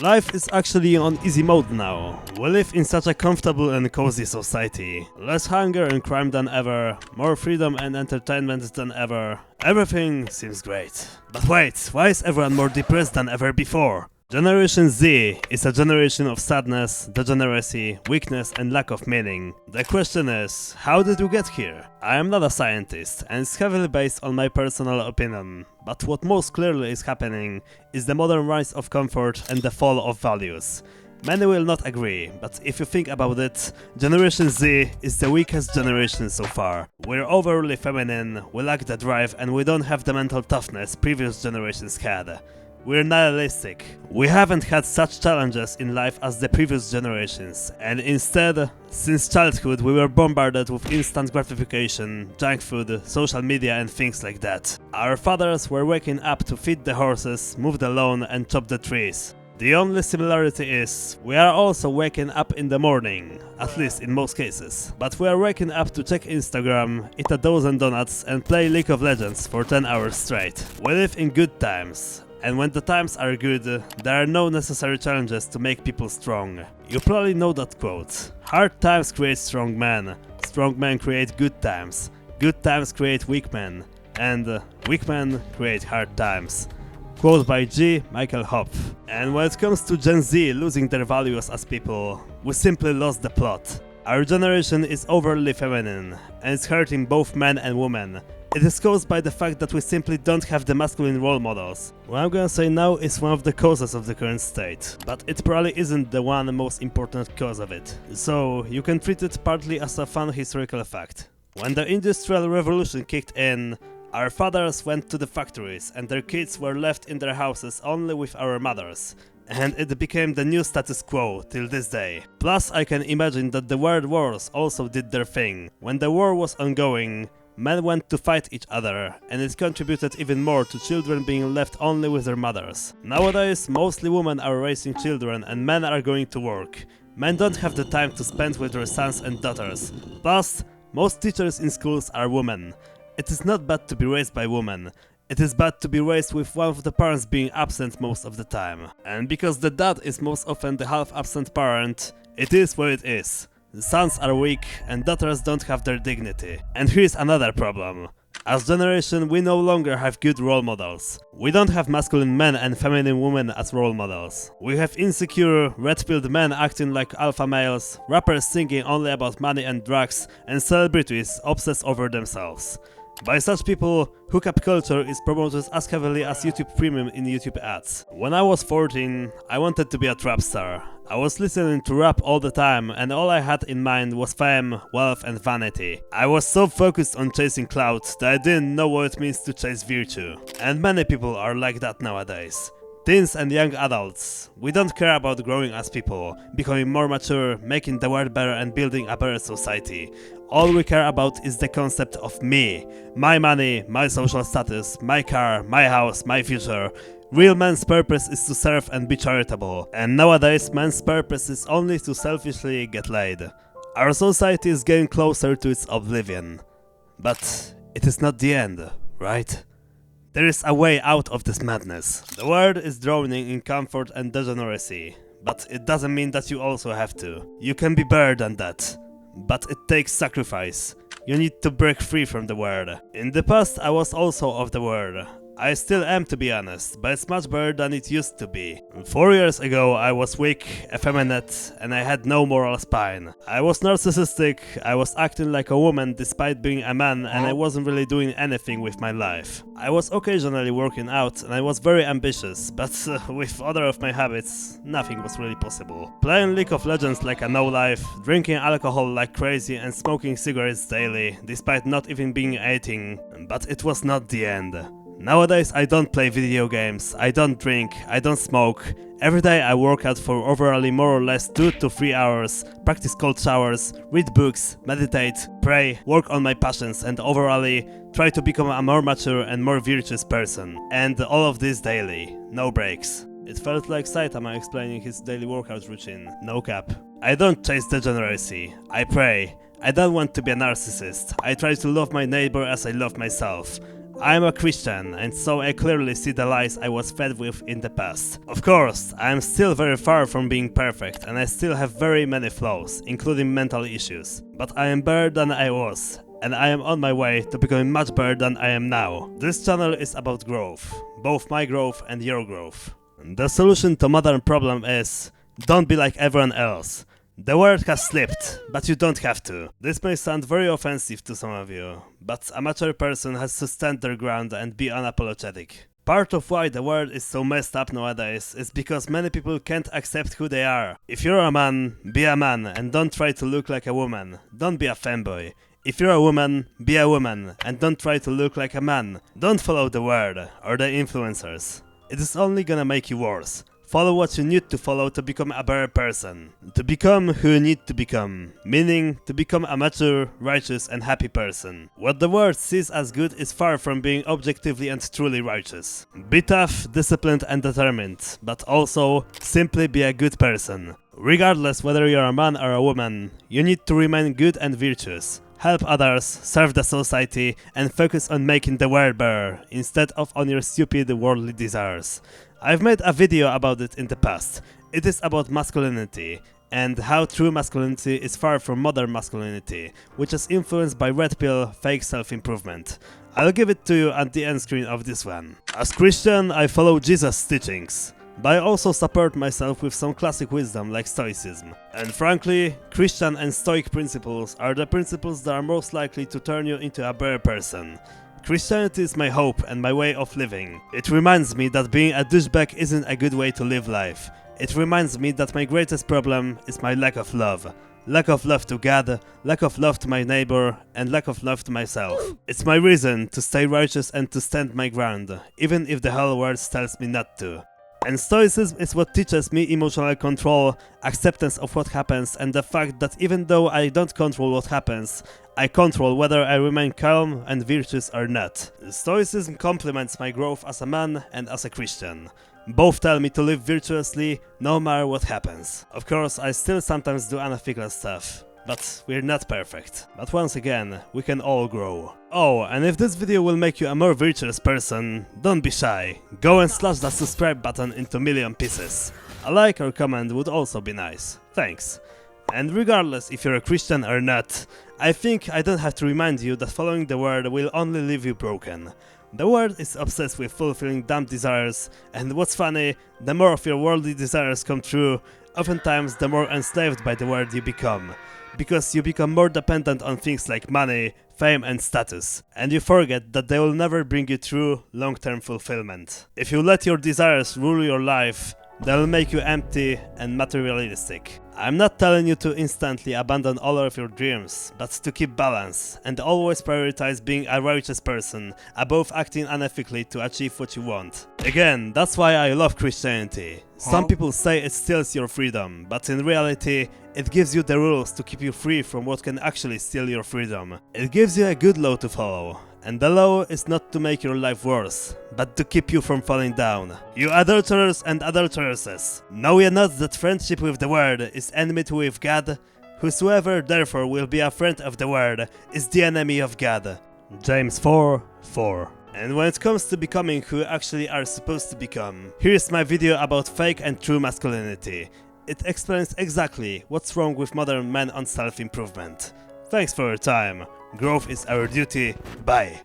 Life is actually on easy mode now. We live in such a comfortable and cozy society. Less hunger and crime than ever, more freedom and entertainment than ever. Everything seems great. But wait, why is everyone more depressed than ever before? Generation Z is a generation of sadness, degeneracy, weakness and lack of meaning. The question is, how did we get here? I am not a scientist and it's heavily based on my personal opinion, but what most clearly is happening is the modern rise of comfort and the fall of values. Many will not agree, but if you think about it, Generation Z is the weakest generation so far. We're overly feminine, we lack the drive and we don't have the mental toughness previous generations had. We're nihilistic. We haven't had such challenges in life as the previous generations, and instead, since childhood we were bombarded with instant gratification, junk food, social media and things like that. Our fathers were waking up to feed the horses, move the lawn and chop the trees. The only similarity is, we are also waking up in the morning, at least in most cases. But we are waking up to check Instagram, eat a dozen donuts and play League of Legends for 10 hours straight. We live in good times. And when the times are good, there are no necessary challenges to make people strong. You probably know that quote. Hard times create strong men create good times create weak men, and weak men create hard times. Quote by G. Michael Hopf. And when it comes to Gen Z losing their values as people, we simply lost the plot. Our generation is overly feminine, and it's hurting both men and women. It is caused by the fact that we simply don't have the masculine role models. What I'm gonna say now is one of the causes of the current state, but it probably isn't the one most important cause of it. So, you can treat it partly as a fun historical fact. When the Industrial Revolution kicked in, our fathers went to the factories and their kids were left in their houses only with our mothers. And it became the new status quo till this day. Plus, I can imagine that the world wars also did their thing. When the war was ongoing, men went to fight each other, and it contributed even more to children being left only with their mothers. Nowadays, mostly women are raising children and men are going to work. Men don't have the time to spend with their sons and daughters. Plus, most teachers in schools are women. It is not bad to be raised by women. It is bad to be raised with one of the parents being absent most of the time. And because the dad is most often the half-absent parent, it is what it is. The sons are weak and daughters don't have their dignity. And here's another problem. As generation, we no longer have good role models. We don't have masculine men and feminine women as role models. We have insecure, red-pilled men acting like alpha males, rappers singing only about money and drugs, and celebrities obsessed over themselves. By such people, hookup culture is promoted as heavily as YouTube Premium in YouTube ads. When I was 14, I wanted to be a trap star. I was listening to rap all the time and all I had in mind was fame, wealth and vanity. I was so focused on chasing clout that I didn't know what it means to chase virtue. And many people are like that nowadays. Teens and young adults, we don't care about growing as people, becoming more mature, making the world better and building a better society. All we care about is the concept of me, my money, my social status, my car, my house, my future. Real man's purpose is to serve and be charitable, and nowadays man's purpose is only to selfishly get laid. Our society is getting closer to its oblivion. But it is not the end, right? There is a way out of this madness. The world is drowning in comfort and degeneracy, but it doesn't mean that you also have to. You can be better than that, but it takes sacrifice. You need to break free from the world. In the past I was also of the world. I still am, to be honest, but it's much better than it used to be. 4 years ago I was weak, effeminate, and I had no moral spine. I was narcissistic, I was acting like a woman despite being a man, and I wasn't really doing anything with my life. I was occasionally working out and I was very ambitious, but with other of my habits, nothing was really possible. Playing League of Legends like a no-life, drinking alcohol like crazy and smoking cigarettes daily, despite not even being 18, but it was not the end. Nowadays I don't play video games, I don't drink, I don't smoke. Every day I work out for overall more or less 2 to 3 hours, practice cold showers, read books, meditate, pray, work on my passions and overall try to become a more mature and more virtuous person. And all of this daily, no breaks. It felt like Saitama explaining his daily workout routine, no cap. I don't chase degeneracy, I pray. I don't want to be a narcissist, I try to love my neighbor as I love myself. I am a Christian, and so I clearly see the lies I was fed with in the past. Of course, I am still very far from being perfect, and I still have very many flaws, including mental issues. But I am better than I was, and I am on my way to becoming much better than I am now. This channel is about growth, both my growth and your growth. The solution to modern problem is, don't be like everyone else. The word has slipped, but you don't have to. This may sound very offensive to some of you, but a mature person has to stand their ground and be unapologetic. Part of why the world is so messed up nowadays is because many people can't accept who they are. If you're a man, be a man and don't try to look like a woman. Don't be a fanboy. If you're a woman, be a woman and don't try to look like a man. Don't follow the world or the influencers. It is only gonna make you worse. Follow what you need to follow to become a better person. To become who you need to become. Meaning, to become a mature, righteous and happy person. What the world sees as good is far from being objectively and truly righteous. Be tough, disciplined and determined, but also, simply be a good person. Regardless whether you're a man or a woman, you need to remain good and virtuous. Help others, serve the society, and focus on making the world better, instead of on your stupid worldly desires. I've made a video about it in the past. It is about masculinity, and how true masculinity is far from modern masculinity, which is influenced by red pill, fake self-improvement. I'll give it to you at the end screen of this one. As Christian, I follow Jesus' teachings, but I also support myself with some classic wisdom like stoicism. And frankly, Christian and Stoic principles are the principles that are most likely to turn you into a better person. Christianity is my hope and my way of living. It reminds me that being a douchebag isn't a good way to live life. It reminds me that my greatest problem is my lack of love. Lack of love to God, lack of love to my neighbor, and lack of love to myself. It's my reason to stay righteous and to stand my ground, even if the whole world tells me not to. And Stoicism is what teaches me emotional control, acceptance of what happens, and the fact that even though I don't control what happens, I control whether I remain calm and virtuous or not. Stoicism complements my growth as a man and as a Christian. Both tell me to live virtuously no matter what happens. Of course, I still sometimes do unethical stuff. But we're not perfect. But once again, we can all grow. Oh, and if this video will make you a more virtuous person, don't be shy. Go and slash that subscribe button into a million pieces. A like or comment would also be nice. Thanks. And regardless if you're a Christian or not, I think I don't have to remind you that following the world will only leave you broken. The world is obsessed with fulfilling dumb desires, and what's funny, the more of your worldly desires come true, oftentimes the more enslaved by the world you become. Because you become more dependent on things like money, fame and status, and you forget that they will never bring you true, long-term fulfillment. If you let your desires rule your life, they'll make you empty and materialistic. I'm not telling you to instantly abandon all of your dreams, but to keep balance and always prioritize being a righteous person above acting unethically to achieve what you want. Again, that's why I love Christianity. Some people say it steals your freedom, but in reality, it gives you the rules to keep you free from what can actually steal your freedom. It gives you a good law to follow. And the law is not to make your life worse, but to keep you from falling down. You adulterers and adulteresses, know ye not that friendship with the world is enmity with God? Whosoever therefore will be a friend of the world is the enemy of God. James 4:4. And when it comes to becoming who you actually are supposed to become, here's my video about fake and true masculinity. It explains exactly what's wrong with modern men on self-improvement. Thanks for your time. Growth is our duty. Bye.